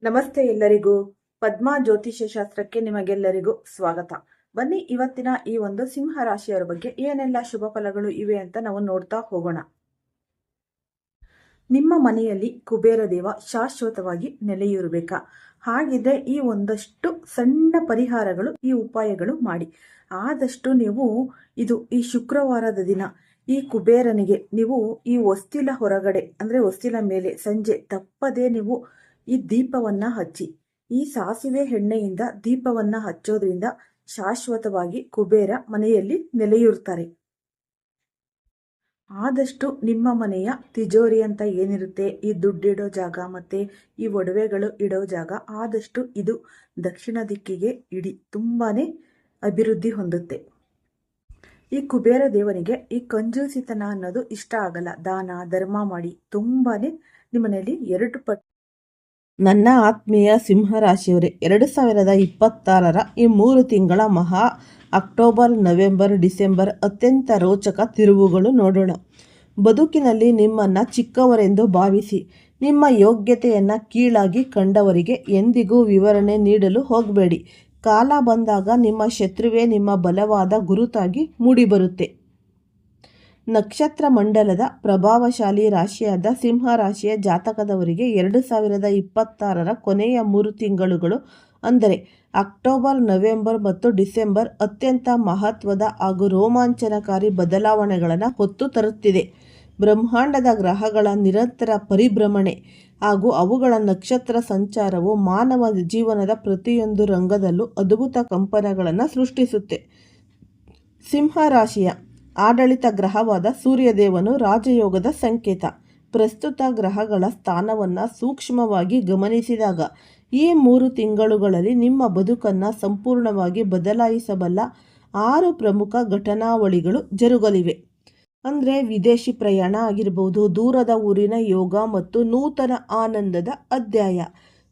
ನಮಸ್ತೆ ಎಲ್ಲರಿಗೂ. ಪದ್ಮಾ ಜ್ಯೋತಿಷ್ಯ ಶಾಸ್ತ್ರಕ್ಕೆ ನಿಮಗೆಲ್ಲರಿಗೂ ಸ್ವಾಗತ. ಬನ್ನಿ ಇವತ್ತಿನ ಈ ಒಂದು ಸಿಂಹ ರಾಶಿಯವರ ಬಗ್ಗೆ ಏನೆಲ್ಲ ಶುಭ ಫಲಗಳು ಇವೆ ಅಂತ ನಾವು ನೋಡ್ತಾ ಹೋಗೋಣ. ನಿಮ್ಮ ಮನೆಯಲ್ಲಿ ಕುಬೇರ ದೇವ ಶಾಶ್ವತವಾಗಿ ನೆಲೆಯೂರಬೇಕಾ? ಹಾಗಿದ್ರೆ ಈ ಒಂದಷ್ಟು ಸಣ್ಣ ಪರಿಹಾರಗಳು, ಈ ಉಪಾಯಗಳು ಮಾಡಿ. ಆದಷ್ಟು ನೀವು ಈ ಶುಕ್ರವಾರದ ದಿನ ಈ ಕುಬೇರನಿಗೆ ನೀವು ಈ ಹೊಸ್ತಿಲ ಹೊರಗಡೆ ಅಂದ್ರೆ ಹೊಸ್ತಿಲ ಮೇಲೆ ಸಂಜೆ ತಪ್ಪದೆ ನೀವು ಈ ದೀಪವನ್ನ ಹಚ್ಚಿ. ಈ ಸಾಸಿವೆ ಎಣ್ಣೆಯಿಂದ ದೀಪವನ್ನ ಹಚ್ಚೋದ್ರಿಂದ ಶಾಶ್ವತವಾಗಿ ಕುಬೇರ ಮನೆಯಲ್ಲಿ ನೆಲೆಯೂರ್ತಾರೆ. ಆದಷ್ಟು ನಿಮ್ಮ ಮನೆಯ ತಿಜೋರಿ ಅಂತ ಏನಿರುತ್ತೆ, ಈ ದುಡ್ಡಿಡೋ ಜಾಗ ಮತ್ತೆ ಈ ಒಡವೆಗಳು ಇಡೋ ಜಾಗ, ಆದಷ್ಟು ಇದು ದಕ್ಷಿಣ ದಿಕ್ಕಿಗೆ ಇಡಿ. ತುಂಬಾನೇ ಅಭಿವೃದ್ಧಿ ಹೊಂದುತ್ತೆ. ಈ ಕುಬೇರ ದೇವನಿಗೆ ಈ ಕಂಜೂಸಿತನ ಅನ್ನೋದು ಇಷ್ಟ ಆಗಲ್ಲ. ದಾನ ಧರ್ಮ ಮಾಡಿ ತುಂಬಾನೇ ನಿಮ್ಮನೆಯಲ್ಲಿ 2 ಪಟ್ಟು. ನನ್ನ ಆತ್ಮೀಯ ಸಿಂಹರಾಶಿಯವರೇ, 2026ರ ಈ 3 ತಿಂಗಳ ಅಕ್ಟೋಬರ್, ನವೆಂಬರ್, ಡಿಸೆಂಬರ್ ಅತ್ಯಂತ ರೋಚಕ ತಿರುವುಗಳು ನೋಡೋಣ. ಬದುಕಿನಲ್ಲಿ ನಿಮ್ಮನ್ನು ಚಿಕ್ಕವರೆಂದು ಭಾವಿಸಿ ನಿಮ್ಮ ಯೋಗ್ಯತೆಯನ್ನು ಕೀಳಾಗಿ ಕಂಡವರಿಗೆ ಎಂದಿಗೂ ವಿವರಣೆ ನೀಡಲು ಹೋಗಬೇಡಿ. ಕಾಲ ಬಂದಾಗ ನಿಮ್ಮ ಶತ್ರುವೇ ನಿಮ್ಮ ಬಲವಾದ ಗುರುತಾಗಿ ಮೂಡಿಬರುತ್ತೆ. ನಕ್ಷತ್ರ ಮಂಡಲದ ಪ್ರಭಾವಶಾಲಿ ರಾಶಿಯಾದ ಸಿಂಹ ರಾಶಿಯ ಜಾತಕದವರಿಗೆ 2026ರ ಕೊನೆಯ 3 ತಿಂಗಳುಗಳು ಅಂದರೆ ಅಕ್ಟೋಬರ್, ನವೆಂಬರ್ ಮತ್ತು ಡಿಸೆಂಬರ್ ಅತ್ಯಂತ ಮಹತ್ವದ ಹಾಗೂ ರೋಮಾಂಚನಕಾರಿ ಬದಲಾವಣೆಗಳನ್ನು ಹೊತ್ತು ತರುತ್ತಿದೆ. ಬ್ರಹ್ಮಾಂಡದ ಗ್ರಹಗಳ ನಿರಂತರ ಪರಿಭ್ರಮಣೆ ಹಾಗೂ ಅವುಗಳ ನಕ್ಷತ್ರ ಸಂಚಾರವು ಮಾನವ ಜೀವನದ ಪ್ರತಿಯೊಂದು ರಂಗದಲ್ಲೂ ಅದ್ಭುತ ಕಂಪನಗಳನ್ನು ಸೃಷ್ಟಿಸುತ್ತೆ. ಸಿಂಹ ರಾಶಿಯ ಆಡಳಿತ ಗ್ರಹವಾದ ಸೂರ್ಯದೇವನು ರಾಜಯೋಗದ ಸಂಕೇತ. ಪ್ರಸ್ತುತ ಗ್ರಹಗಳ ಸ್ಥಾನವನ್ನು ಸೂಕ್ಷ್ಮವಾಗಿ ಗಮನಿಸಿದಾಗ ಈ 3 ತಿಂಗಳುಗಳಲ್ಲಿ ನಿಮ್ಮ ಬದುಕನ್ನು ಸಂಪೂರ್ಣವಾಗಿ ಬದಲಾಯಿಸಬಲ್ಲ 6 ಪ್ರಮುಖ ಘಟನಾವಳಿಗಳು ಜರುಗಲಿವೆ. ಅಂದರೆ ವಿದೇಶಿ ಪ್ರಯಾಣ ಆಗಿರ್ಬೋದು, ದೂರದ ಊರಿನ ಯೋಗ ಮತ್ತು ನೂತನ ಆನಂದದ ಅಧ್ಯಾಯ.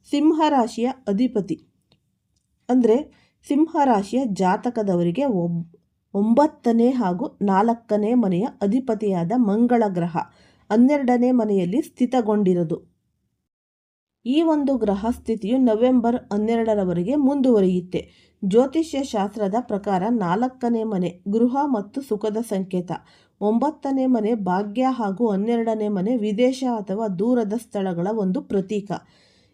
ಸಿಂಹರಾಶಿಯ ಅಧಿಪತಿ ಅಂದರೆ ಸಿಂಹರಾಶಿಯ ಜಾತಕದವರಿಗೆ 9ನೇ ಹಾಗೂ 4ನೇ ಮನೆಯ ಅಧಿಪತಿಯಾದ ಮಂಗಳ ಗ್ರಹ 12ನೇ ಮನೆಯಲ್ಲಿ ಸ್ಥಿತಗೊಂಡಿರೋದು. ಈ ಒಂದು ಗ್ರಹ ಸ್ಥಿತಿಯು ನವೆಂಬರ್ 12ರವರೆಗೆ ಮುಂದುವರಿಯುತ್ತೆ. ಜ್ಯೋತಿಷ್ಯ ಶಾಸ್ತ್ರದ ಪ್ರಕಾರ 4ನೇ ಮನೆ ಗೃಹ ಮತ್ತು ಸುಖದ ಸಂಕೇತ, 9ನೇ ಮನೆ ಭಾಗ್ಯ ಹಾಗೂ 12ನೇ ಮನೆ ವಿದೇಶ ಅಥವಾ ದೂರದ ಸ್ಥಳಗಳ ಒಂದು ಪ್ರತೀಕ.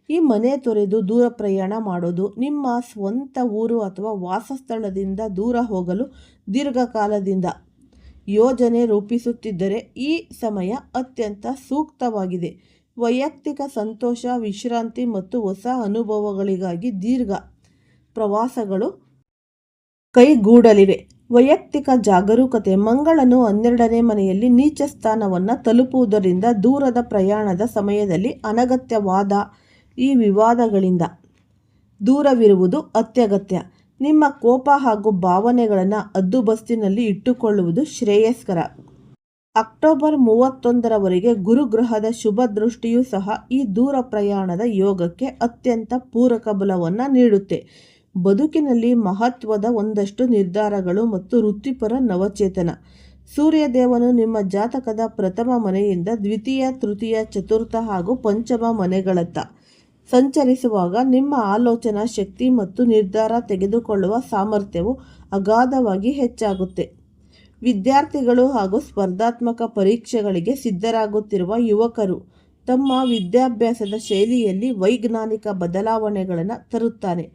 ಈ ಮನೆ ತೊರೆದು ದೂರ ಪ್ರಯಾಣ ಮಾಡೋದು, ನಿಮ್ಮ ಸ್ವಂತ ಊರು ಅಥವಾ ವಾಸಸ್ಥಳದಿಂದ ದೂರ ಹೋಗಲು ದೀರ್ಘಕಾಲದಿಂದ ಯೋಜನೆ ರೂಪಿಸುತ್ತಿದ್ದರೆ ಈ ಸಮಯ ಅತ್ಯಂತ ಸೂಕ್ತವಾಗಿದೆ. ವೈಯಕ್ತಿಕ ಸಂತೋಷ, ವಿಶ್ರಾಂತಿ ಮತ್ತು ಹೊಸ ಅನುಭವಗಳಿಗಾಗಿ ದೀರ್ಘ ಪ್ರವಾಸಗಳು ಕೈಗೂಡಲಿವೆ. ವೈಯಕ್ತಿಕ ಜಾಗರೂಕತೆ. ಮಂಗಳನು 12ನೇ ಮನೆಯಲ್ಲಿ ನೀಚ ಸ್ಥಾನವನ್ನು ತಲುಪುವುದರಿಂದ ದೂರದ ಪ್ರಯಾಣದ ಸಮಯದಲ್ಲಿ ಅನಗತ್ಯವಾದ ಈ ವಿವಾದಗಳಿಂದ ದೂರವಿರುವುದು ಅತ್ಯಗತ್ಯ. ನಿಮ್ಮ ಕೋಪ ಹಾಗೂ ಭಾವನೆಗಳನ್ನು ಹದ್ದುಬಸ್ತಿನಲ್ಲಿ ಇಟ್ಟುಕೊಳ್ಳುವುದು ಶ್ರೇಯಸ್ಕರ. ಅಕ್ಟೋಬರ್ 31ರವರೆಗೆ ಗುರುಗ್ರಹದ ಶುಭ ದೃಷ್ಟಿಯೂ ಸಹ ಈ ದೂರ ಪ್ರಯಾಣದ ಯೋಗಕ್ಕೆ ಅತ್ಯಂತ ಪೂರಕ ಬಲವನ್ನು ನೀಡುತ್ತೆ. ಬದುಕಿನಲ್ಲಿ ಮಹತ್ವದ ಒಂದಷ್ಟು ನಿರ್ಧಾರಗಳು ಮತ್ತು ವೃತ್ತಿಪರ ನವಚೇತನ. ಸೂರ್ಯದೇವನು ನಿಮ್ಮ ಜಾತಕದ ಪ್ರಥಮ ಮನೆಯಿಂದ ದ್ವಿತೀಯ, ತೃತೀಯ, ಚತುರ್ಥ ಹಾಗೂ ಪಂಚಮ ಮನೆಗಳತ್ತ ಸಂಚರಿಸುವಾಗ ನಿಮ್ಮ ಆಲೋಚನಾ ಶಕ್ತಿ ಮತ್ತು ನಿರ್ಧಾರ ತೆಗೆದುಕೊಳ್ಳುವ ಸಾಮರ್ಥ್ಯವು ಅಗಾಧವಾಗಿ ಹೆಚ್ಚಾಗುತ್ತೆ. ವಿದ್ಯಾರ್ಥಿಗಳು ಹಾಗೂ ಸ್ಪರ್ಧಾತ್ಮಕ ಪರೀಕ್ಷೆಗಳಿಗೆ ಸಿದ್ಧರಾಗುತ್ತಿರುವ ಯುವಕರು ತಮ್ಮ ವಿದ್ಯಾಭ್ಯಾಸದ ಶೈಲಿಯಲ್ಲಿ ವೈಜ್ಞಾನಿಕ ಬದಲಾವಣೆಗಳನ್ನು ತರುತ್ತಾರೆ.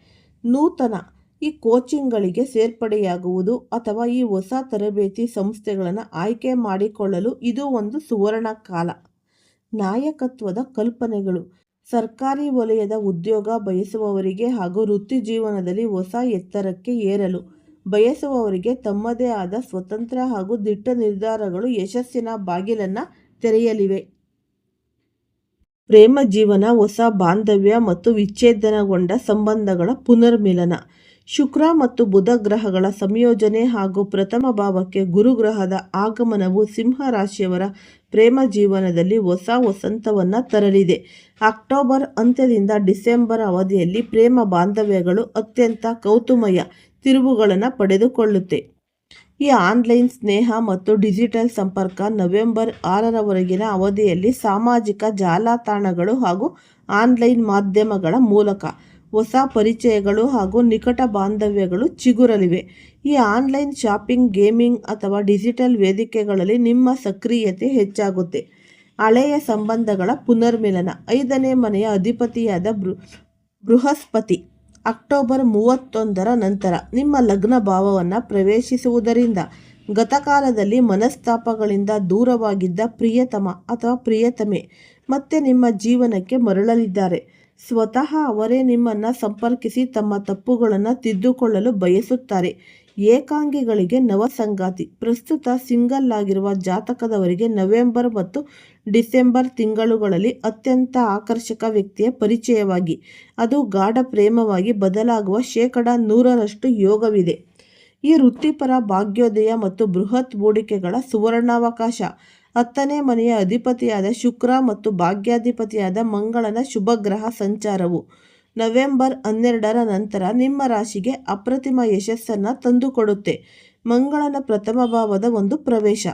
ನೂತನ ಈ ಕೋಚಿಂಗ್ಗಳಿಗೆ ಸೇರ್ಪಡೆಯಾಗುವುದು ಅಥವಾ ಈ ಹೊಸ ತರಬೇತಿ ಸಂಸ್ಥೆಗಳನ್ನು ಆಯ್ಕೆ ಮಾಡಿಕೊಳ್ಳಲು ಇದು ಒಂದು ಸುವರ್ಣ ಕಾಲ. ನಾಯಕತ್ವದ ಕಲ್ಪನೆಗಳು. ಸರ್ಕಾರಿ ವಲಯದ ಉದ್ಯೋಗ ಬಯಸುವವರಿಗೆ ಹಾಗೂ ವೃತ್ತಿ ಜೀವನದಲ್ಲಿ ಹೊಸ ಎತ್ತರಕ್ಕೆ ಏರಲು ಬಯಸುವವರಿಗೆ ತಮ್ಮದೇ ಆದ ಸ್ವತಂತ್ರ ಹಾಗೂ ದಿಟ್ಟ ನಿರ್ಧಾರಗಳು ಯಶಸ್ಸಿನ ಬಾಗಿಲನ್ನು ತೆರೆಯಲಿವೆ. ಪ್ರೇಮ ಜೀವನ. ಹೊಸ ಬಾಂಧವ್ಯ ಮತ್ತು ವಿಚ್ಛೇದನಗೊಂಡ ಸಂಬಂಧಗಳ ಪುನರ್ಮಿಲನ. ಶುಕ್ರ ಮತ್ತು ಬುಧ ಗ್ರಹಗಳ ಸಂಯೋಜನೆ ಹಾಗೂ ಪ್ರಥಮ ಭಾವಕ್ಕೆ ಗುರುಗ್ರಹದ ಆಗಮನವು ಸಿಂಹ ರಾಶಿಯವರ ಪ್ರೇಮ ಜೀವನದಲ್ಲಿ ಹೊಸ ವಸಂತವನ್ನು ತರಲಿದೆ. ಅಕ್ಟೋಬರ್ ಅಂತ್ಯದಿಂದ ಡಿಸೆಂಬರ್ ಅವಧಿಯಲ್ಲಿ ಪ್ರೇಮ ಬಾಂಧವ್ಯಗಳು ಅತ್ಯಂತ ಕೌತುಕಮಯ ತಿರುವುಗಳನ್ನು ಪಡೆದುಕೊಳ್ಳುತ್ತೆ. ಈ ಆನ್ಲೈನ್ ಸ್ನೇಹ ಮತ್ತು ಡಿಜಿಟಲ್ ಸಂಪರ್ಕ ನವೆಂಬರ್ 6ರವರೆಗಿನ ಅವಧಿಯಲ್ಲಿ ಸಾಮಾಜಿಕ ಜಾಲತಾಣಗಳು ಹಾಗೂ ಆನ್ಲೈನ್ ಮಾಧ್ಯಮಗಳ ಮೂಲಕ ಹೊಸ ಪರಿಚಯಗಳು ಹಾಗೂ ನಿಕಟ ಬಾಂಧವ್ಯಗಳು ಚಿಗುರಲಿವೆ. ಈ ಆನ್ಲೈನ್ ಶಾಪಿಂಗ್, ಗೇಮಿಂಗ್ ಅಥವಾ ಡಿಜಿಟಲ್ ವೇದಿಕೆಗಳಲ್ಲಿ ನಿಮ್ಮ ಸಕ್ರಿಯತೆ ಹೆಚ್ಚಾಗುತ್ತೆ. ಹಳೆಯ ಸಂಬಂಧಗಳ ಪುನರ್ಮಿಲನ. 5ನೇ ಮನೆಯ ಅಧಿಪತಿಯಾದ ಬೃಹಸ್ಪತಿ ಅಕ್ಟೋಬರ್ 31ರ ನಂತರ ನಿಮ್ಮ ಲಗ್ನ ಭಾವವನ್ನು ಪ್ರವೇಶಿಸುವುದರಿಂದ ಗತಕಾಲದಲ್ಲಿ ಮನಸ್ತಾಪಗಳಿಂದ ದೂರವಾಗಿದ್ದ ಪ್ರಿಯತಮ ಅಥವಾ ಪ್ರಿಯತಮೆ ಮತ್ತೆ ನಿಮ್ಮ ಜೀವನಕ್ಕೆ ಮರಳಲಿದ್ದಾರೆ. ಸ್ವತಃ ಅವರೇ ನಿಮ್ಮನ್ನು ಸಂಪರ್ಕಿಸಿ ತಮ್ಮ ತಪ್ಪುಗಳನ್ನು ತಿದ್ದುಕೊಳ್ಳಲು ಬಯಸುತ್ತಾರೆ. ಏಕಾಂಗಿಗಳಿಗೆ ನವ ಸಂಗಾತಿ. ಪ್ರಸ್ತುತ ಸಿಂಗಲ್ ಆಗಿರುವ ಜಾತಕದವರಿಗೆ ನವೆಂಬರ್ ಮತ್ತು ಡಿಸೆಂಬರ್ ತಿಂಗಳುಗಳಲ್ಲಿ ಅತ್ಯಂತ ಆಕರ್ಷಕ ವ್ಯಕ್ತಿಯ ಪರಿಚಯವಾಗಿ ಅದು ಗಾಢ ಪ್ರೇಮವಾಗಿ ಬದಲಾಗುವ 100% ಯೋಗವಿದೆ. ಈ ವೃತ್ತಿಪರ ಭಾಗ್ಯೋದಯ ಮತ್ತು ಬೃಹತ್ ಹೂಡಿಕೆಗಳ ಸುವರ್ಣಾವಕಾಶ. 10ನೇ ಮನೆಯ ಅಧಿಪತಿಯಾದ ಶುಕ್ರ ಮತ್ತು ಭಾಗ್ಯಾಧಿಪತಿಯಾದ ಮಂಗಳನ ಶುಭಗ್ರಹ ಸಂಚಾರವು ನವೆಂಬರ್ 12ರ ನಂತರ ನಿಮ್ಮ ರಾಶಿಗೆ ಅಪ್ರತಿಮ ಯಶಸ್ಸನ್ನು ತಂದುಕೊಡುತ್ತೆ. ಮಂಗಳನ ಪ್ರಥಮ ಭಾವದ ಒಂದು ಪ್ರವೇಶ.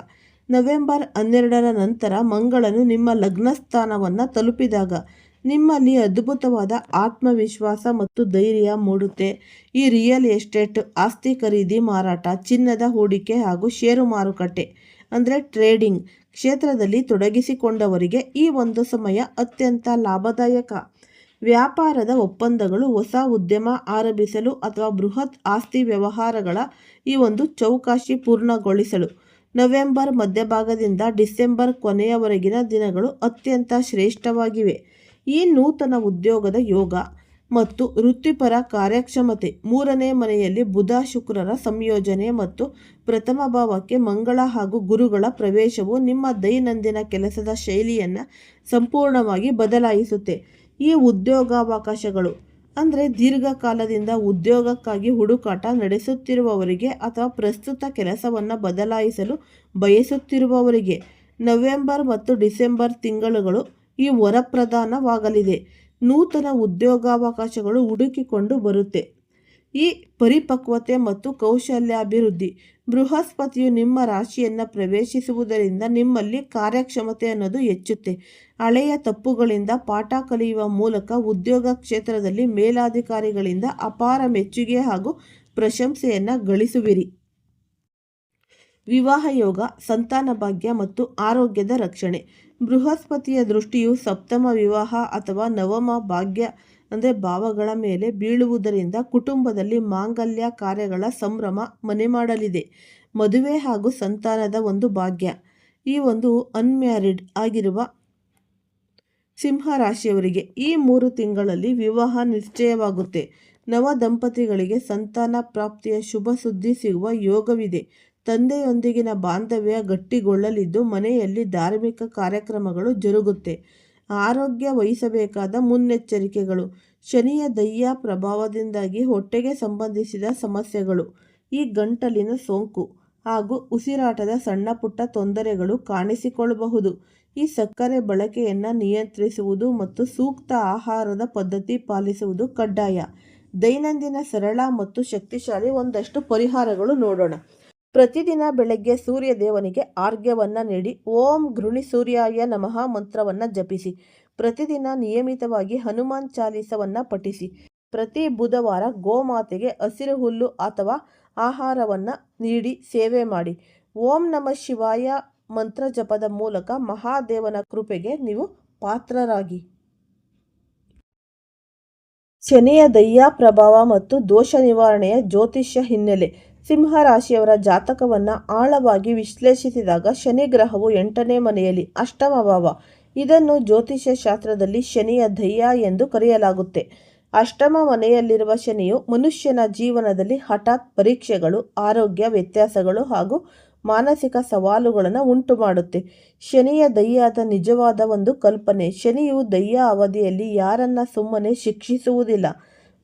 ನವೆಂಬರ್ 12ರ ನಂತರ ಮಂಗಳನು ನಿಮ್ಮ ಲಗ್ನ ಸ್ಥಾನವನ್ನು ತಲುಪಿದಾಗ ನಿಮ್ಮಲ್ಲಿ ಅದ್ಭುತವಾದ ಆತ್ಮವಿಶ್ವಾಸ ಮತ್ತು ಧೈರ್ಯ ಮೂಡುತ್ತೆ. ಈ ರಿಯಲ್ ಎಸ್ಟೇಟ್, ಆಸ್ತಿ ಖರೀದಿ ಮಾರಾಟ, ಚಿನ್ನದ ಹೂಡಿಕೆ ಹಾಗೂ ಷೇರು ಮಾರುಕಟ್ಟೆ ಅಂದರೆ ಟ್ರೇಡಿಂಗ್ ಕ್ಷೇತ್ರದಲ್ಲಿ ತೊಡಗಿಸಿಕೊಂಡವರಿಗೆ ಈ ಒಂದು ಸಮಯ ಅತ್ಯಂತ ಲಾಭದಾಯಕ. ವ್ಯಾಪಾರದ ಒಪ್ಪಂದಗಳು, ಹೊಸ ಉದ್ಯಮ ಆರಂಭಿಸಲು ಅಥವಾ ಬೃಹತ್ ಆಸ್ತಿ ವ್ಯವಹಾರಗಳ ಈ ಒಂದು ಚೌಕಾಶಿ ಪೂರ್ಣಗೊಳಿಸಲು ನವೆಂಬರ್ ಮಧ್ಯಭಾಗದಿಂದ ಡಿಸೆಂಬರ್ ಕೊನೆಯವರೆಗಿನ ದಿನಗಳು ಅತ್ಯಂತ ಶ್ರೇಷ್ಠವಾಗಿವೆ. ಈ ನೂತನ ಉದ್ಯೋಗದ ಯೋಗ ಮತ್ತು ವೃತ್ತಿಪರ ಕಾರ್ಯಕ್ಷಮತೆ. 3ನೇ ಮನೆಯಲ್ಲಿ ಬುಧ ಶುಕ್ರರ ಸಂಯೋಜನೆ ಮತ್ತು ಪ್ರಥಮ ಭಾವಕ್ಕೆ ಮಂಗಳ ಹಾಗೂ ಗುರುಗಳ ಪ್ರವೇಶವು ನಿಮ್ಮ ದೈನಂದಿನ ಕೆಲಸದ ಶೈಲಿಯನ್ನು ಸಂಪೂರ್ಣವಾಗಿ ಬದಲಾಯಿಸುತ್ತೆ. ಈ ಉದ್ಯೋಗಾವಕಾಶಗಳು ಅಂದರೆ ದೀರ್ಘಕಾಲದಿಂದ ಉದ್ಯೋಗಕ್ಕಾಗಿ ಹುಡುಕಾಟ ನಡೆಸುತ್ತಿರುವವರಿಗೆ ಅಥವಾ ಪ್ರಸ್ತುತ ಕೆಲಸವನ್ನು ಬದಲಾಯಿಸಲು ಬಯಸುತ್ತಿರುವವರಿಗೆ ನವೆಂಬರ್ ಮತ್ತು ಡಿಸೆಂಬರ್ ತಿಂಗಳುಗಳು ಈ ವರಪ್ರದಾನವಾಗಲಿದೆ. ನೂತನ ಉದ್ಯೋಗಾವಕಾಶಗಳು ಹುಡುಕಿಕೊಂಡು ಬರುತ್ತೆ. ಈ ಪರಿಪಕ್ವತೆ ಮತ್ತು ಕೌಶಲ್ಯಾಭಿವೃದ್ಧಿ. ಬೃಹಸ್ಪತಿಯು ನಿಮ್ಮ ರಾಶಿಯನ್ನು ಪ್ರವೇಶಿಸುವುದರಿಂದ ನಿಮ್ಮಲ್ಲಿ ಕಾರ್ಯಕ್ಷಮತೆ ಅನ್ನೋದು ಹೆಚ್ಚುತ್ತೆ. ಹಳೆಯ ತಪ್ಪುಗಳಿಂದ ಪಾಠ ಕಲಿಯುವ ಮೂಲಕ ಉದ್ಯೋಗ ಕ್ಷೇತ್ರದಲ್ಲಿ ಮೇಲಾಧಿಕಾರಿಗಳಿಂದ ಅಪಾರ ಮೆಚ್ಚುಗೆ ಹಾಗೂ ಪ್ರಶಂಸೆಯನ್ನು ಗಳಿಸುವಿರಿ. ವಿವಾಹ ಯೋಗ, ಸಂತಾನ ಭಾಗ್ಯ ಮತ್ತು ಆರೋಗ್ಯದ ರಕ್ಷಣೆ. ಬೃಹಸ್ಪತಿಯ ದೃಷ್ಟಿಯು ಸಪ್ತಮ ವಿವಾಹ ಅಥವಾ ನವಮ ಭಾಗ್ಯ ಅಂದರೆ ಭಾವಗಳ ಮೇಲೆ ಬೀಳುವುದರಿಂದ ಕುಟುಂಬದಲ್ಲಿ ಮಾಂಗಲ್ಯ ಕಾರ್ಯಗಳ ಸಂಭ್ರಮ ಮನೆ ಮಾಡಲಿದೆ. ಮದುವೆ ಹಾಗೂ ಸಂತಾನದ ಒಂದು ಭಾಗ್ಯ. ಈ ಒಂದು ಅನ್ಮ್ಯಾರಿಡ್ ಆಗಿರುವ ಸಿಂಹ ರಾಶಿಯವರಿಗೆ ಈ 3 ತಿಂಗಳಲ್ಲಿ ವಿವಾಹ ನಿಶ್ಚಯವಾಗುತ್ತೆ. ನವ ದಂಪತಿಗಳಿಗೆ ಸಂತಾನ ಪ್ರಾಪ್ತಿಯ ಶುಭ ಸುದ್ದಿ ಸಿಗುವ ಯೋಗವಿದೆ. ತಂದೆಯೊಂದಿಗಿನ ಬಾಂಧವ್ಯ ಗಟ್ಟಿಗೊಳ್ಳಲಿದ್ದು ಮನೆಯಲ್ಲಿ ಧಾರ್ಮಿಕ ಕಾರ್ಯಕ್ರಮಗಳು ಜರುಗುತ್ತೆ. ಆರೋಗ್ಯ ವಹಿಸಬೇಕಾದ ಮುನ್ನೆಚ್ಚರಿಕೆಗಳು. ಶನಿಯ ದೈಯ ಪ್ರಭಾವದಿಂದಾಗಿ ಹೊಟ್ಟೆಗೆ ಸಂಬಂಧಿಸಿದ ಸಮಸ್ಯೆಗಳು, ಈ ಗಂಟಲಿನ ಸೋಂಕು ಹಾಗೂ ಉಸಿರಾಟದ ಸಣ್ಣ ಪುಟ್ಟ ತೊಂದರೆಗಳು ಕಾಣಿಸಿಕೊಳ್ಳಬಹುದು. ಈ ಸಕ್ಕರೆ ಬಳಕೆಯನ್ನು ನಿಯಂತ್ರಿಸುವುದು ಮತ್ತು ಸೂಕ್ತ ಆಹಾರದ ಪದ್ಧತಿ ಪಾಲಿಸುವುದು ಕಡ್ಡಾಯ. ದೈನಂದಿನ ಸರಳ ಮತ್ತು ಶಕ್ತಿಶಾಲಿ ಒಂದಷ್ಟು ಪರಿಹಾರಗಳು ನೋಡೋಣ. ಪ್ರತಿದಿನ ಬೆಳಗ್ಗೆ ಸೂರ್ಯ ದೇವನಿಗೆ ಅರ್ಘ್ಯವನ್ನು ನೀಡಿ ಓಂ ಗೃಣಿ ಸೂರ್ಯಾಯ ನಮಃ ಮಂತ್ರವನ್ನು ಜಪಿಸಿ. ಪ್ರತಿದಿನ ನಿಯಮಿತವಾಗಿ ಹನುಮಾನ್ ಚಾಲೀಸವನ್ನು ಪಠಿಸಿ. ಪ್ರತಿ ಬುಧವಾರ ಗೋಮಾತೆಗೆ ಹಸಿರು ಹುಲ್ಲು ಅಥವಾ ಆಹಾರವನ್ನು ನೀಡಿ ಸೇವೆ ಮಾಡಿ. ಓಂ ನಮಃ ಶಿವಾಯ ಮಂತ್ರ ಜಪದ ಮೂಲಕ ಮಹಾದೇವನ ಕೃಪೆಗೆ ನೀವು ಪಾತ್ರರಾಗಿ. ಶನಿಯ ದೈಯ ಪ್ರಭಾವ ಮತ್ತು ದೋಷ ನಿವಾರಣೆಯ ಜ್ಯೋತಿಷ್ಯ ಹಿನ್ನೆಲೆ. ಸಿಂಹ ರಾಶಿಯವರ ಜಾತಕವನ್ನು ಆಳವಾಗಿ ವಿಶ್ಲೇಷಿಸಿದಾಗ ಶನಿ ಗ್ರಹವು 8ನೇ ಮನೆಯಲ್ಲಿ ಅಷ್ಟಮ ಭಾವ. ಇದನ್ನು ಜ್ಯೋತಿಷ್ಯ ಶಾಸ್ತ್ರದಲ್ಲಿ ಶನಿಯ ದೈಯ ಎಂದು ಕರೆಯಲಾಗುತ್ತೆ. ಅಷ್ಟಮ ಮನೆಯಲ್ಲಿರುವ ಶನಿಯು ಮನುಷ್ಯನ ಜೀವನದಲ್ಲಿ ಹಠಾತ್ ಪರೀಕ್ಷೆಗಳು, ಆರೋಗ್ಯ ವ್ಯತ್ಯಾಸಗಳು ಹಾಗೂ ಮಾನಸಿಕ ಸವಾಲುಗಳನ್ನು ಉಂಟು ಮಾಡುತ್ತೆ. ಶನಿಯ ದೈಯದ ನಿಜವಾದ ಒಂದು ಕಲ್ಪನೆ. ಶನಿಯು ದೈಯ ಅವಧಿಯಲ್ಲಿ ಯಾರನ್ನ ಸುಮ್ಮನೆ ಶಿಕ್ಷಿಸುವುದಿಲ್ಲ,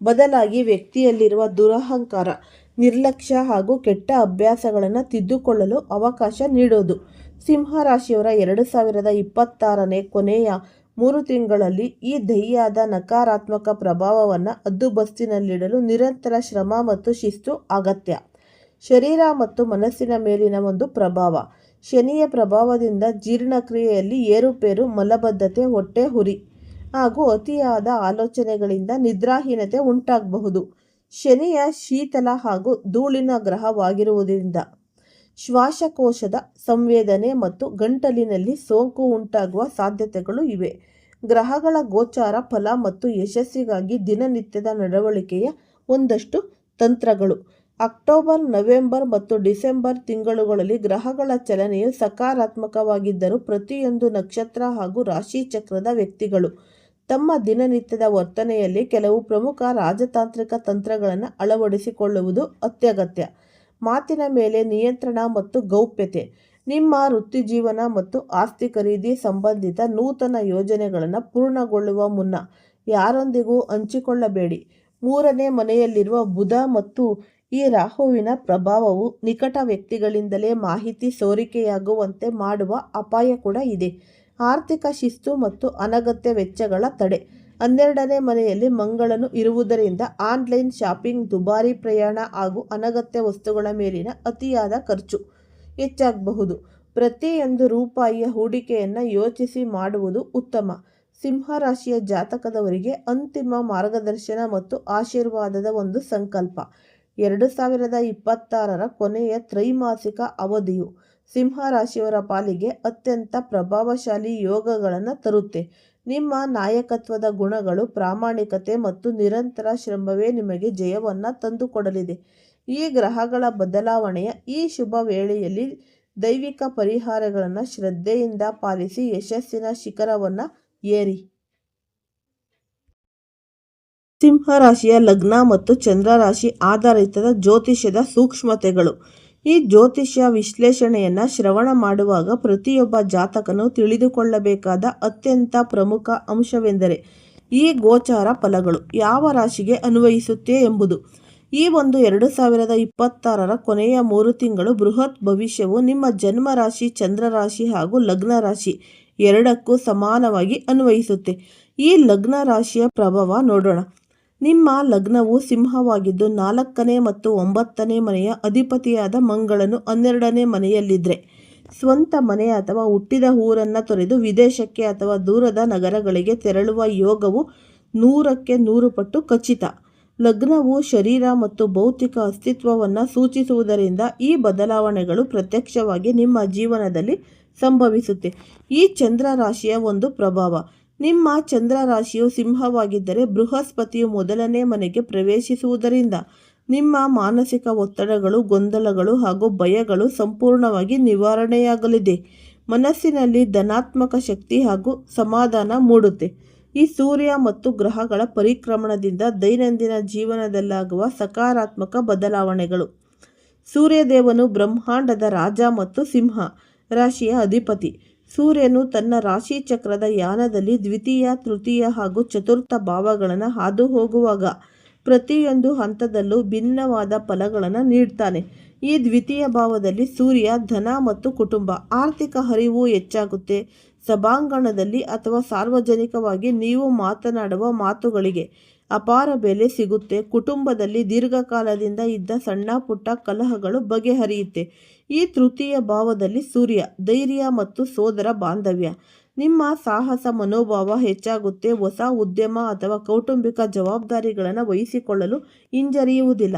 ಬದಲಾಗಿ ವ್ಯಕ್ತಿಯಲ್ಲಿರುವ ದುರಹಂಕಾರ, ನಿರ್ಲಕ್ಷ್ಯ ಹಾಗೂ ಕೆಟ್ಟ ಅಭ್ಯಾಸಗಳನ್ನು ತಿದ್ದುಕೊಳ್ಳಲು ಅವಕಾಶ ನೀಡೋದು. ಸಿಂಹ ರಾಶಿಯವರ 2026ನೇ ಕೊನೆಯ 3 ತಿಂಗಳಲ್ಲಿ ಈ ದೈಯದ ನಕಾರಾತ್ಮಕ ಪ್ರಭಾವವನ್ನು ಹದ್ದುಬಸ್ತಿನಲ್ಲಿಡಲು ನಿರಂತರ ಶ್ರಮ ಮತ್ತು ಶಿಸ್ತು ಅಗತ್ಯ. ಶರೀರ ಮತ್ತು ಮನಸ್ಸಿನ ಮೇಲಿನ ಒಂದು ಪ್ರಭಾವ. ಶನಿಯ ಪ್ರಭಾವದಿಂದ ಜೀರ್ಣಕ್ರಿಯೆಯಲ್ಲಿ ಏರುಪೇರು, ಮಲಬದ್ಧತೆ, ಹೊಟ್ಟೆ ಉರಿ ಹಾಗೂ ಅತಿಯಾದ ಆಲೋಚನೆಗಳಿಂದ ನಿದ್ರಾಹೀನತೆ ಉಂಟಾಗಬಹುದು. ಶನಿಯ ಶೀತಲ ಹಾಗೂ ಧೂಳಿನ ಗ್ರಹವಾಗಿರುವುದರಿಂದ ಶ್ವಾಸಕೋಶದ ಸಂವೇದನೆ ಮತ್ತು ಗಂಟಲಿನಲ್ಲಿ ಸೋಂಕು ಉಂಟಾಗುವ ಸಾಧ್ಯತೆಗಳು ಇವೆ. ಗ್ರಹಗಳ ಗೋಚಾರ ಫಲ ಮತ್ತು ಯಶಸ್ಸಿಗಾಗಿ ದಿನನಿತ್ಯದ ನಡವಳಿಕೆಯ ಒಂದಷ್ಟು ತಂತ್ರಗಳು. ಅಕ್ಟೋಬರ್, ನವೆಂಬರ್ ಮತ್ತು ಡಿಸೆಂಬರ್ ತಿಂಗಳುಗಳಲ್ಲಿ ಗ್ರಹಗಳ ಚಲನೆಯು ಸಕಾರಾತ್ಮಕವಾಗಿದ್ದರೂ ಪ್ರತಿಯೊಂದು ನಕ್ಷತ್ರ ಹಾಗೂ ರಾಶಿಚಕ್ರದ ವ್ಯಕ್ತಿಗಳು ತಮ್ಮ ದಿನನಿತ್ಯದ ವರ್ತನೆಯಲ್ಲಿ ಕೆಲವು ಪ್ರಮುಖ ರಾಜತಾಂತ್ರಿಕ ತಂತ್ರಗಳನ್ನು ಅಳವಡಿಸಿಕೊಳ್ಳುವುದು ಅತ್ಯಗತ್ಯ. ಮಾತಿನ ಮೇಲೆ ನಿಯಂತ್ರಣ ಮತ್ತು ಗೌಪ್ಯತೆ. ನಿಮ್ಮ ವೃತ್ತಿಜೀವನ ಮತ್ತು ಆಸ್ತಿ ಖರೀದಿ ಸಂಬಂಧಿತ ನೂತನ ಯೋಜನೆಗಳನ್ನು ಪೂರ್ಣಗೊಳ್ಳುವ ಮುನ್ನ ಯಾರೊಂದಿಗೂ ಹಂಚಿಕೊಳ್ಳಬೇಡಿ. 3ನೇ ಮನೆಯಲ್ಲಿರುವ ಬುಧ ಮತ್ತು ಈ ರಾಹುವಿನ ಪ್ರಭಾವವು ನಿಕಟ ವ್ಯಕ್ತಿಗಳಿಂದಲೇ ಮಾಹಿತಿ ಸೋರಿಕೆಯಾಗುವಂತೆ ಮಾಡುವ ಅಪಾಯ ಕೂಡ ಇದೆ. ಆರ್ಥಿಕ ಶಿಸ್ತು ಮತ್ತು ಅನಗತ್ಯ ವೆಚ್ಚಗಳ ತಡೆ. 12ನೇ ಮನೆಯಲ್ಲಿ ಮಂಗಳನು ಇರುವುದರಿಂದ ಆನ್ಲೈನ್ ಶಾಪಿಂಗ್, ದುಬಾರಿ ಪ್ರಯಾಣ ಹಾಗೂ ಅನಗತ್ಯ ವಸ್ತುಗಳ ಮೇಲಿನ ಅತಿಯಾದ ಖರ್ಚು ಹೆಚ್ಚಾಗಬಹುದು. ಪ್ರತಿಯೊಂದು ರೂಪಾಯಿಯ ಹೂಡಿಕೆಯನ್ನು ಯೋಚಿಸಿ ಮಾಡುವುದು ಉತ್ತಮ. ಸಿಂಹರಾಶಿಯ ಜಾತಕದವರಿಗೆ ಅಂತಿಮ ಮಾರ್ಗದರ್ಶನ ಮತ್ತು ಆಶೀರ್ವಾದದ ಒಂದು ಸಂಕಲ್ಪ. 2026ರ ಕೊನೆಯ ತ್ರೈಮಾಸಿಕ ಅವಧಿಯು ಸಿಂಹರಾಶಿಯವರ ಪಾಲಿಗೆ ಅತ್ಯಂತ ಪ್ರಭಾವಶಾಲಿ ಯೋಗಗಳನ್ನು ತರುತ್ತೆ. ನಿಮ್ಮ ನಾಯಕತ್ವದ ಗುಣಗಳು, ಪ್ರಾಮಾಣಿಕತೆ ಮತ್ತು ನಿರಂತರ ಶ್ರಮವೇ ನಿಮಗೆ ಜಯವನ್ನು ತಂದುಕೊಡಲಿದೆ. ಈ ಗ್ರಹಗಳ ಬದಲಾವಣೆಯ ಈ ಶುಭ ವೇಳೆಯಲ್ಲಿ ದೈವಿಕ ಪರಿಹಾರಗಳನ್ನು ಶ್ರದ್ಧೆಯಿಂದ ಪಾಲಿಸಿ ಯಶಸ್ಸಿನ ಶಿಖರವನ್ನು ಏರಿ. ಸಿಂಹರಾಶಿಯ ಲಗ್ನ ಮತ್ತು ಚಂದ್ರರಾಶಿ ಆಧಾರಿತ ಜ್ಯೋತಿಷ್ಯದ ಸೂಕ್ಷ್ಮತೆಗಳು. ಈ ಜ್ಯೋತಿಷ್ಯ ವಿಶ್ಲೇಷಣೆಯನ್ನು ಶ್ರವಣ ಮಾಡುವಾಗ ಪ್ರತಿಯೊಬ್ಬ ಜಾತಕನು ತಿಳಿದುಕೊಳ್ಳಬೇಕಾದ ಅತ್ಯಂತ ಪ್ರಮುಖ ಅಂಶವೆಂದರೆ ಈ ಗೋಚಾರ ಫಲಗಳು ಯಾವ ರಾಶಿಗೆ ಅನ್ವಯಿಸುತ್ತೆ ಎಂಬುದು. ಈ ಒಂದು 2026ರ ಕೊನೆಯ 3 ತಿಂಗಳು ಬೃಹತ್ ಭವಿಷ್ಯವು ನಿಮ್ಮ ಜನ್ಮ ರಾಶಿ, ಚಂದ್ರರಾಶಿ ಹಾಗೂ ಲಗ್ನ ರಾಶಿ ಎರಡಕ್ಕೂ ಸಮಾನವಾಗಿ ಅನ್ವಯಿಸುತ್ತೆ. ಈ ಲಗ್ನ ರಾಶಿಯ ಪ್ರಭಾವ ನೋಡೋಣ. ನಿಮ್ಮ ಲಗ್ನವು ಸಿಂಹವಾಗಿದ್ದು 4ನೇ ಮತ್ತು 9ನೇ ಮನೆಯ ಅಧಿಪತಿಯಾದ ಮಂಗಳನು 12ನೇ ಮನೆಯಲ್ಲಿದ್ದರೆ ಸ್ವಂತ ಮನೆ ಅಥವಾ ಹುಟ್ಟಿದ ಊರನ್ನು ತೊರೆದು ವಿದೇಶಕ್ಕೆ ಅಥವಾ ದೂರದ ನಗರಗಳಿಗೆ ತೆರಳುವ ಯೋಗವು 100ಕ್ಕೆ 100 ಪಟ್ಟು ಖಚಿತ. ಲಗ್ನವು ಶರೀರ ಮತ್ತು ಭೌತಿಕ ಅಸ್ತಿತ್ವವನ್ನು ಸೂಚಿಸುವುದರಿಂದ ಈ ಬದಲಾವಣೆಗಳು ಪ್ರತ್ಯಕ್ಷವಾಗಿ ನಿಮ್ಮ ಜೀವನದಲ್ಲಿ ಸಂಭವಿಸುತ್ತೆ. ಈ ಚಂದ್ರ ರಾಶಿಯ ಒಂದು ಪ್ರಭಾವ. ನಿಮ್ಮ ಚಂದ್ರ ರಾಶಿಯು ಸಿಂಹವಾಗಿದ್ದರೆ ಬೃಹಸ್ಪತಿಯು 1ನೇ ಮನೆಗೆ ಪ್ರವೇಶಿಸುವುದರಿಂದ ನಿಮ್ಮ ಮಾನಸಿಕ ಒತ್ತಡಗಳು, ಗೊಂದಲಗಳು ಹಾಗೂ ಭಯಗಳು ಸಂಪೂರ್ಣವಾಗಿ ನಿವಾರಣೆಯಾಗಲಿದೆ. ಮನಸ್ಸಿನಲ್ಲಿ ಧನಾತ್ಮಕ ಶಕ್ತಿ ಹಾಗೂ ಸಮಾಧಾನ ಮೂಡುತ್ತೆ. ಈ ಸೂರ್ಯ ಮತ್ತು ಗ್ರಹಗಳ ಪರಿಕ್ರಮಣದಿಂದ ದೈನಂದಿನ ಜೀವನದಲ್ಲಾಗುವ ಸಕಾರಾತ್ಮಕ ಬದಲಾವಣೆಗಳು. ಸೂರ್ಯದೇವನು ಬ್ರಹ್ಮಾಂಡದ ರಾಜ ಮತ್ತು ಸಿಂಹ ರಾಶಿಯ ಅಧಿಪತಿ. ಸೂರ್ಯನು ತನ್ನ ರಾಶಿ ಚಕ್ರದ ಯಾನದಲ್ಲಿ ದ್ವಿತೀಯ, ತೃತೀಯ ಹಾಗೂ ಚತುರ್ಥ ಭಾವಗಳನ್ನು ಹಾದು ಹೋಗುವಾಗ ಪ್ರತಿಯೊಂದು ಹಂತದಲ್ಲೂ ಭಿನ್ನವಾದ ಫಲಗಳನ್ನು ನೀಡ್ತಾನೆ. ಈ ದ್ವಿತೀಯ ಭಾವದಲ್ಲಿ ಸೂರ್ಯ ಧನ ಮತ್ತು ಕುಟುಂಬ, ಆರ್ಥಿಕ ಹರಿವು ಹೆಚ್ಚಾಗುತ್ತೆ. ಸಭಾಂಗಣದಲ್ಲಿ ಅಥವಾ ಸಾರ್ವಜನಿಕವಾಗಿ ನೀವು ಮಾತನಾಡುವ ಮಾತುಗಳಿಗೆ ಅಪಾರ ಬೆಲೆ ಸಿಗುತ್ತೆ. ಕುಟುಂಬದಲ್ಲಿ ದೀರ್ಘಕಾಲದಿಂದ ಇದ್ದ ಸಣ್ಣ ಪುಟ್ಟ ಕಲಹಗಳು ಬಗೆಹರಿಯುತ್ತೆ. ಈ ತೃತೀಯ ಭಾವದಲ್ಲಿ ಸೂರ್ಯ ಧೈರ್ಯ ಮತ್ತು ಸೋದರ ಬಾಂಧವ್ಯ. ನಿಮ್ಮ ಸಾಹಸ ಮನೋಭಾವ ಹೆಚ್ಚಾಗುತ್ತೆ. ಹೊಸ ಉದ್ಯಮ ಅಥವಾ ಕೌಟುಂಬಿಕ ಜವಾಬ್ದಾರಿಗಳನ್ನು ವಹಿಸಿಕೊಳ್ಳಲು ಹಿಂಜರಿಯುವುದಿಲ್ಲ.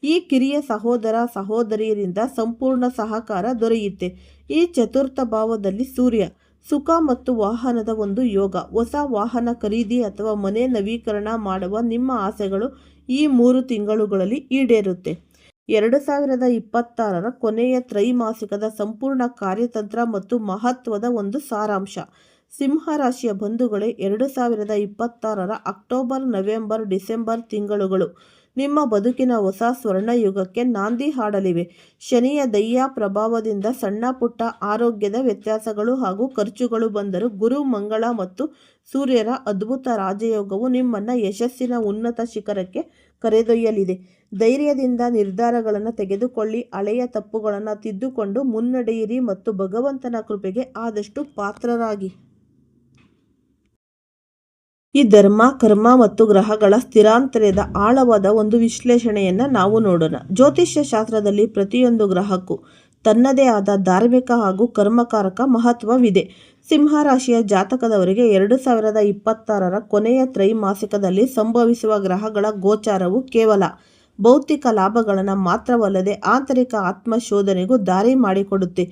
ಈ ಕಿರಿಯ ಸಹೋದರ ಸಹೋದರಿಯರಿಂದ ಸಂಪೂರ್ಣ ಸಹಕಾರ ದೊರೆಯುತ್ತೆ. ಈ ಚತುರ್ಥ ಭಾವದಲ್ಲಿ ಸೂರ್ಯ ಸುಖ ಮತ್ತು ವಾಹನದ ಒಂದು ಯೋಗ. ಹೊಸ ವಾಹನ ಖರೀದಿ ಅಥವಾ ಮನೆ ನವೀಕರಣ ಮಾಡುವ ನಿಮ್ಮ ಆಸೆಗಳು ಈ 3 ತಿಂಗಳುಗಳಲ್ಲಿ ಈಡೇರುತ್ತೆ. 2026ರ ಕೊನೆಯ ತ್ರೈಮಾಸಿಕದ ಸಂಪೂರ್ಣ ಕಾರ್ಯತಂತ್ರ ಮತ್ತು ಮಹತ್ವದ ಒಂದು ಸಾರಾಂಶ. ಸಿಂಹರಾಶಿಯ ಬಂಧುಗಳೇ, 2026ರ ಅಕ್ಟೋಬರ್, ನವೆಂಬರ್, ಡಿಸೆಂಬರ್ ತಿಂಗಳುಗಳು ನಿಮ್ಮ ಬದುಕಿನ ಹೊಸ ಸ್ವರ್ಣಯುಗಕ್ಕೆ ನಾಂದಿ ಹಾಡಲಿವೆ. ಶನಿಯ ದೈಯ ಪ್ರಭಾವದಿಂದ ಸಣ್ಣ ಪುಟ್ಟ ಆರೋಗ್ಯದ ವ್ಯತ್ಯಾಸಗಳು ಹಾಗೂ ಖರ್ಚುಗಳು ಬಂದರೂ ಗುರು, ಮಂಗಳ ಮತ್ತು ಸೂರ್ಯರ ಅದ್ಭುತ ರಾಜಯೋಗವು ನಿಮ್ಮನ್ನು ಯಶಸ್ಸಿನ ಉನ್ನತ ಶಿಖರಕ್ಕೆ ಕರೆದೊಯ್ಯಲಿದೆ. ಧೈರ್ಯದಿಂದ ನಿರ್ಧಾರಗಳನ್ನು ತೆಗೆದುಕೊಳ್ಳಿ. ಹಳೆಯ ತಪ್ಪುಗಳನ್ನು ತಿದ್ದುಕೊಂಡು ಮುನ್ನಡೆಯಿರಿ ಮತ್ತು ಭಗವಂತನ ಕೃಪೆಗೆ ಆದಷ್ಟು ಪಾತ್ರರಾಗಿ. ಈ ಧರ್ಮ, ಕರ್ಮ ಮತ್ತು ಗ್ರಹಗಳ ಸ್ಥಿರಾಂತರದ ಆಳವಾದ ಒಂದು ವಿಶ್ಲೇಷಣೆಯನ್ನು ನಾವು ನೋಡೋಣ. ಜ್ಯೋತಿಷ್ಯ ಶಾಸ್ತ್ರದಲ್ಲಿ ಪ್ರತಿಯೊಂದು ಗ್ರಹಕ್ಕೂ ತನ್ನದೇ ಆದ ಧಾರ್ಮಿಕ ಹಾಗೂ ಕರ್ಮಕಾರಕ ಮಹತ್ವವಿದೆ. ಸಿಂಹ ರಾಶಿಯ ಜಾತಕದವರಿಗೆ 2026ರ ಕೊನೆಯ ತ್ರೈಮಾಸಿಕದಲ್ಲಿ ಸಂಭವಿಸುವ ಗ್ರಹಗಳ ಗೋಚಾರವು ಕೇವಲ ಭೌತಿಕ ಲಾಭಗಳನ್ನು ಮಾತ್ರವಲ್ಲದೆ ಆಂತರಿಕ ಆತ್ಮಶೋಧನೆಗೂ ದಾರಿ ಮಾಡಿಕೊಡುತ್ತೆ.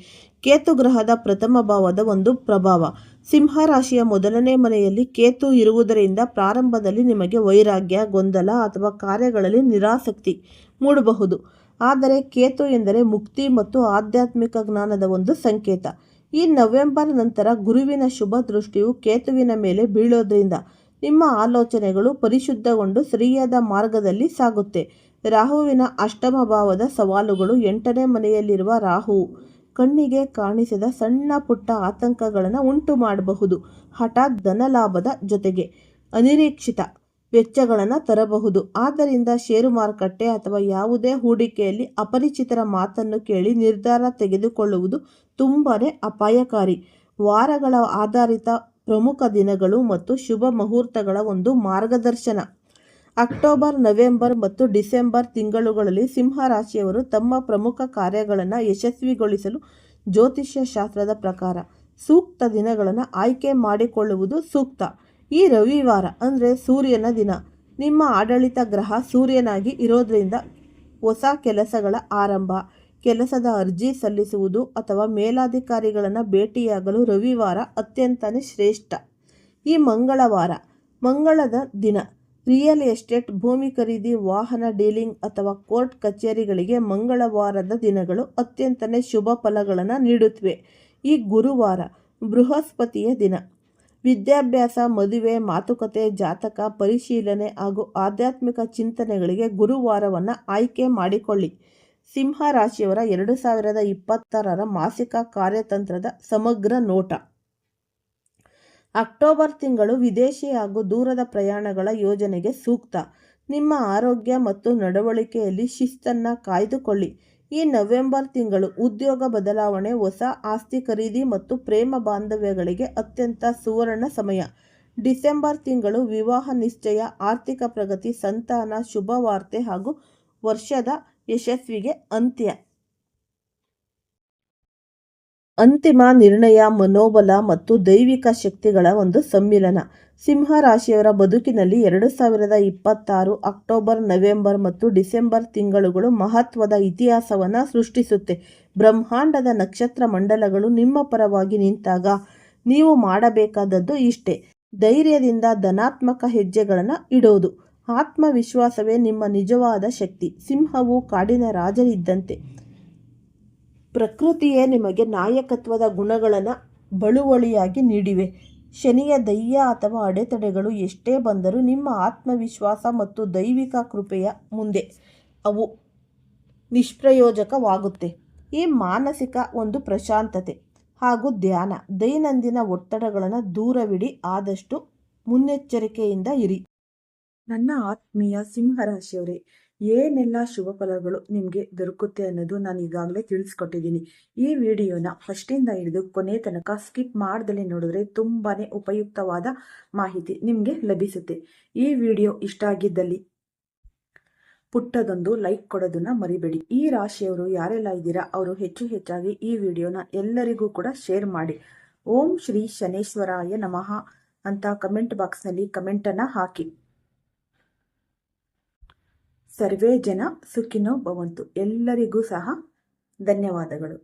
ಕೇತು ಗ್ರಹದ ಪ್ರಥಮ ಭಾವದ ಒಂದು ಪ್ರಭಾವ. ಸಿಂಹ ರಾಶಿಯ ಮೊದಲನೇ ಮನೆಯಲ್ಲಿ ಕೇತು ಇರುವುದರಿಂದ ಪ್ರಾರಂಭದಲ್ಲಿ ನಿಮಗೆ ವೈರಾಗ್ಯ, ಗೊಂದಲ ಅಥವಾ ಕಾರ್ಯಗಳಲ್ಲಿ ನಿರಾಸಕ್ತಿ ಮೂಡಬಹುದು. ಆದರೆ ಕೇತು ಎಂದರೆ ಮುಕ್ತಿ ಮತ್ತು ಆಧ್ಯಾತ್ಮಿಕ ಜ್ಞಾನದ ಒಂದು ಸಂಕೇತ. ಈ ನವೆಂಬರ್ ನಂತರ ಗುರುವಿನ ಶುಭ ದೃಷ್ಟಿಯು ಕೇತುವಿನ ಮೇಲೆ ಬೀಳೋದ್ರಿಂದ ನಿಮ್ಮ ಆಲೋಚನೆಗಳು ಪರಿಶುದ್ಧಗೊಂಡು ಸರಿಯಾದ ಮಾರ್ಗದಲ್ಲಿ ಸಾಗುತ್ತೆ. ರಾಹುವಿನ ಅಷ್ಟಮ ಭಾವದ ಸವಾಲುಗಳು. 8ನೇ ಮನೆಯಲ್ಲಿರುವ ರಾಹುವು ಕಣ್ಣಿಗೆ ಕಾಣಿಸದ ಸಣ್ಣ ಪುಟ್ಟ ಆತಂಕಗಳನ್ನು ಉಂಟು ಮಾಡಬಹುದು. ಹಠಾತ್ ಧನಲಾಭದ ಜೊತೆಗೆ ಅನಿರೀಕ್ಷಿತ ವೆಚ್ಚಗಳನ್ನು ತರಬಹುದು. ಆದ್ದರಿಂದ ಷೇರು ಮಾರುಕಟ್ಟೆ ಅಥವಾ ಯಾವುದೇ ಹೂಡಿಕೆಯಲ್ಲಿ ಅಪರಿಚಿತರ ಮಾತನ್ನು ಕೇಳಿ ನಿರ್ಧಾರ ತೆಗೆದುಕೊಳ್ಳುವುದು ತುಂಬಾನೇ ಅಪಾಯಕಾರಿ. ವಾರಗಳ ಆಧಾರಿತ ಪ್ರಮುಖ ದಿನಗಳು ಮತ್ತು ಶುಭ ಮುಹೂರ್ತಗಳ ಒಂದು ಮಾರ್ಗದರ್ಶನ. ಅಕ್ಟೋಬರ್, ನವೆಂಬರ್ ಮತ್ತು ಡಿಸೆಂಬರ್ ತಿಂಗಳುಗಳಲ್ಲಿ ಸಿಂಹ ರಾಶಿಯವರು ತಮ್ಮ ಪ್ರಮುಖ ಕಾರ್ಯಗಳನ್ನು ಯಶಸ್ವಿಗೊಳಿಸಲು ಜ್ಯೋತಿಷ್ಯ ಶಾಸ್ತ್ರದ ಪ್ರಕಾರ ಸೂಕ್ತ ದಿನಗಳನ್ನು ಆಯ್ಕೆ ಮಾಡಿಕೊಳ್ಳುವುದು ಸೂಕ್ತ. ಈ ರವಿವಾರ ಅಂದರೆ ಸೂರ್ಯನ ದಿನ. ನಿಮ್ಮ ಆಡಳಿತ ಗ್ರಹ ಸೂರ್ಯನಾಗಿ ಇರೋದ್ರಿಂದ ಹೊಸ ಕೆಲಸಗಳ ಆರಂಭ, ಕೆಲಸದ ಅರ್ಜಿ ಸಲ್ಲಿಸುವುದು ಅಥವಾ ಮೇಲಾಧಿಕಾರಿಗಳನ್ನು ಭೇಟಿಯಾಗಲು ರವಿವಾರ ಅತ್ಯಂತನೇ ಶ್ರೇಷ್ಠ. ಈ ಮಂಗಳದ ದಿನ ರಿಯಲ್ ಎಸ್ಟೇಟ್, ಭೂಮಿ ಖರೀದಿ, ವಾಹನ ಡೀಲಿಂಗ್ ಅಥವಾ ಕೋರ್ಟ್ ಕಚೇರಿಗಳಿಗೆ ಮಂಗಳವಾರದ ದಿನಗಳು ಅತ್ಯಂತನೇ ಶುಭ ಫಲಗಳನ್ನು ನೀಡುತ್ತವೆ. ಈ ಗುರುವಾರ ಬೃಹಸ್ಪತಿಯ ದಿನ. ವಿದ್ಯಾಭ್ಯಾಸ, ಮದುವೆ, ಮಾತುಕತೆ, ಜಾತಕ ಪರಿಶೀಲನೆ ಹಾಗೂ ಆಧ್ಯಾತ್ಮಿಕ ಚಿಂತನೆಗಳಿಗೆ ಗುರುವಾರವನ್ನು ಆಯ್ಕೆ ಮಾಡಿಕೊಳ್ಳಿ. ಸಿಂಹ ರಾಶಿಯವರ 2026ರ ಮಾಸಿಕ ಕಾರ್ಯತಂತ್ರದ ಸಮಗ್ರ ನೋಟ. ಅಕ್ಟೋಬರ್ ತಿಂಗಳು ವಿದೇಶಿ ಹಾಗೂ ದೂರದ ಪ್ರಯಾಣಗಳ ಯೋಜನೆಗೆ ಸೂಕ್ತ. ನಿಮ್ಮ ಆರೋಗ್ಯ ಮತ್ತು ನಡವಳಿಕೆಯಲ್ಲಿ ಶಿಸ್ತನ್ನು ಕಾಯ್ದುಕೊಳ್ಳಿ. ಈ ನವೆಂಬರ್ ತಿಂಗಳು ಉದ್ಯೋಗ ಬದಲಾವಣೆ, ಹೊಸ ಆಸ್ತಿ ಖರೀದಿ ಮತ್ತು ಪ್ರೇಮ ಬಾಂಧವ್ಯಗಳಿಗೆ ಅತ್ಯಂತ ಸುವರ್ಣ ಸಮಯ. ಡಿಸೆಂಬರ್ ತಿಂಗಳು ವಿವಾಹ ನಿಶ್ಚಯ, ಆರ್ಥಿಕ ಪ್ರಗತಿ, ಸಂತಾನ, ಶುಭವಾರ್ತೆ ಹಾಗೂ ವರ್ಷದ ಯಶಸ್ವಿಗೆ ಅಂತಿಮ ನಿರ್ಣಯ, ಮನೋಬಲ ಮತ್ತು ದೈವಿಕ ಶಕ್ತಿಗಳ ಒಂದು ಸಮ್ಮಿಲನ. ಸಿಂಹ ರಾಶಿಯವರ ಬದುಕಿನಲ್ಲಿ 2026 ಅಕ್ಟೋಬರ್, ನವೆಂಬರ್ ಮತ್ತು ಡಿಸೆಂಬರ್ ತಿಂಗಳುಗಳು ಮಹತ್ವದ ಇತಿಹಾಸವನ್ನು ಸೃಷ್ಟಿಸುತ್ತೆ. ಬ್ರಹ್ಮಾಂಡದ ನಕ್ಷತ್ರ ಮಂಡಲಗಳು ನಿಮ್ಮ ಪರವಾಗಿ ನಿಂತಾಗ ನೀವು ಮಾಡಬೇಕಾದದ್ದು ಇಷ್ಟೇ: ಧೈರ್ಯದಿಂದ ಧನಾತ್ಮಕ ಹೆಜ್ಜೆಗಳನ್ನು ಇಡೋದು. ಆತ್ಮವಿಶ್ವಾಸವೇ ನಿಮ್ಮ ನಿಜವಾದ ಶಕ್ತಿ. ಸಿಂಹವು ಕಾಡಿನ ರಾಜನಿದ್ದಂತೆ. ಪ್ರಕೃತಿಯೇ ನಿಮಗೆ ನಾಯಕತ್ವದ ಗುಣಗಳನ್ನು ಬಳುವಳಿಯಾಗಿ ನೀಡಿವೆ. ಶನಿಯ ದಯ್ಯ ಅಥವಾ ಅಡೆತಡೆಗಳು ಎಷ್ಟೇ ಬಂದರೂ ನಿಮ್ಮ ಆತ್ಮವಿಶ್ವಾಸ ಮತ್ತು ದೈವಿಕ ಕೃಪೆಯ ಮುಂದೆ ಅವು ನಿಷ್ಪ್ರಯೋಜಕವಾಗುತ್ತೆ. ಈ ಮಾನಸಿಕ ಒಂದು ಪ್ರಶಾಂತತೆ ಹಾಗೂ ಧ್ಯಾನ. ದೈನಂದಿನ ಒತ್ತಡಗಳನ್ನು ದೂರವಿಡಿ, ಆದಷ್ಟು ಮುನ್ನೆಚ್ಚರಿಕೆಯಿಂದ ಇರಿ. ನನ್ನ ಆತ್ಮೀಯ ಸಿಂಹರಾಶಿಯವರೇ, ಏನೆಲ್ಲ ಶುಭ ಫಲಗಳು ನಿಮಗೆ ದೊರಕುತ್ತೆ ಅನ್ನೋದು ನಾನು ಈಗಾಗಲೇ ತಿಳಿಸ್ಕೊಟ್ಟಿದ್ದೀನಿ. ಈ ವಿಡಿಯೋನ ಫಸ್ಟಿಂದ ಹಿಡಿದು ಕೊನೆ ತನಕ ಸ್ಕಿಪ್ ಮಾಡ್ದಲೇ ನೋಡಿದ್ರೆ ತುಂಬಾ ಉಪಯುಕ್ತವಾದ ಮಾಹಿತಿ ನಿಮಗೆ ಲಭಿಸುತ್ತೆ. ಈ ವಿಡಿಯೋ ಇಷ್ಟ ಆಗಿದ್ದಲ್ಲಿ ಪುಟ್ಟದೊಂದು ಲೈಕ್ ಕೊಡೋದನ್ನ ಮರಿಬೇಡಿ. ಈ ರಾಶಿಯವರು ಯಾರೆಲ್ಲ ಇದ್ದೀರಾ ಅವರು ಹೆಚ್ಚಾಗಿ ಈ ವಿಡಿಯೋನ ಎಲ್ಲರಿಗೂ ಕೂಡ ಶೇರ್ ಮಾಡಿ. ಓಂ ಶ್ರೀ ಶನೇಶ್ವರಾಯ ನಮಃ ಅಂತ ಕಮೆಂಟ್ ಬಾಕ್ಸ್ನಲ್ಲಿ ಕಮೆಂಟನ್ನು ಹಾಕಿ. ಸರ್ವೇ ಜನ ಸುಖಿನೋ ಭವಂತು. ಎಲ್ಲರಿಗೂ ಸಹ ಧನ್ಯವಾದಗಳು.